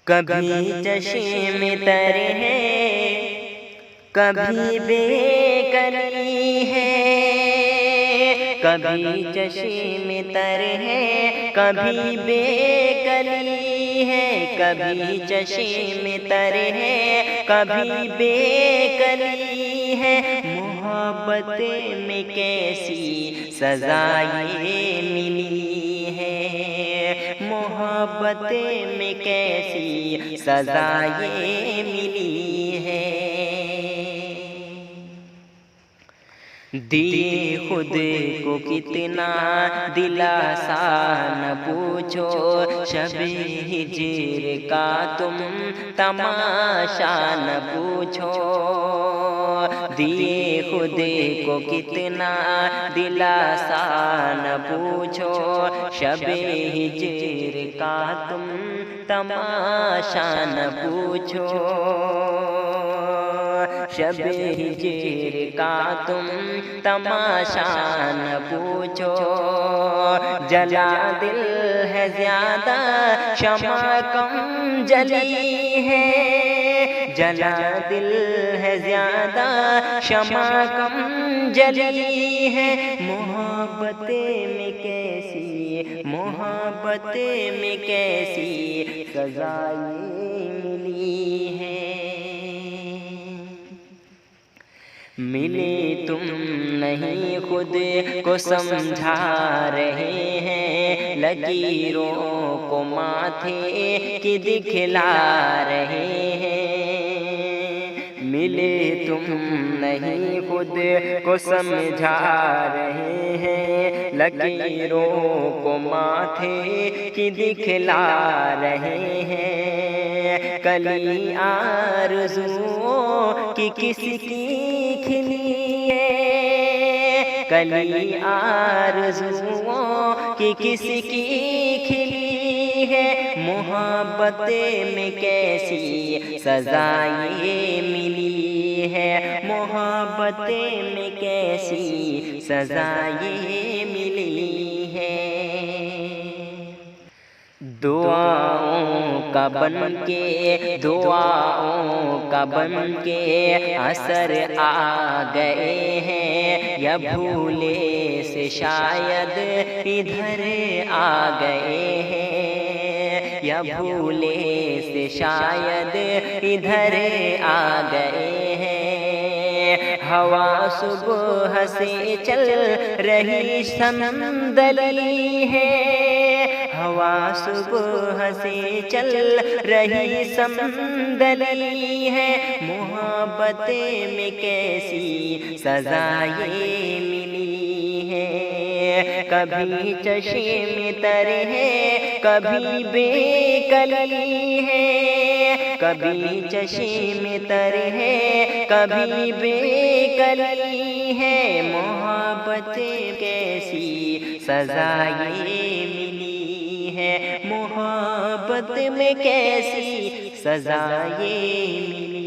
کبھی چشم تر ہے، کبھی بے کلی ہے، کبھی چشم تر ہے، کبھی بے کلی ہے، کبھی چشم تر ہے، کبھی بے کلی ہے۔ محبت میں کیسی سزائیں ملی ہے، محبت میں کیسی سزائیں ملی ہے۔ دیے خود کو کتنا دلاسا نہ پوچھو، شب ہجر کا تم تماشا نہ پوچھو۔ دیے خود کو کتنا دلاسا نہ پوچھو، شب ہجر کا تم تماشا نہ پوچھو، شب ہجر کا تم تماشا نہ پوچھو۔ جلا دل ہے زیادہ، شمع کم جلی ہے، جلا دل ہے زیادہ، شمع کم جلی ہے۔ محبت میں کیسی، محبت میں کیسی سزائیں ملی ہے۔ ملے تم نہیں خود کو سمجھا رہے ہیں، لکیروں کو ماتھے کی دکھلا رہے ہیں۔ ملے تم نہیں خود کو سمجھا رہے ہیں، لکیروں کو ماتھے کی دکھلا رہے ہیں۔ کلی آرزوؤں کی کس کی کھلی ہے، کلی آرزوؤں کی کس کی کھلی ہے۔ محبت میں کیسی سزائیں ملی ہے، محبت میں کیسی سزائیں ملی ہے۔ دعاؤں کا بن کے، دعاؤں کا بن کے اثر آ گئے ہیں، یا بھولے سے شاید ادھر آ گئے ہیں، یا بھولے سے شاید ادھر آ گئے ہیں۔ ہوا صبح سے چل رہی سمندلی ہے، ہوا صبح سے چل رہی سمندلی ہے۔ محبت میں کیسی سزائیں ملی ہے، کبھی چشم تر ہے، کبھی بے کلی ہے، کبھی چشم تر ہے، کبھی بے کلی ہے۔ محبت کیسی سزائیں ملی ہے، محبت میں کیسی سزائیں ملی۔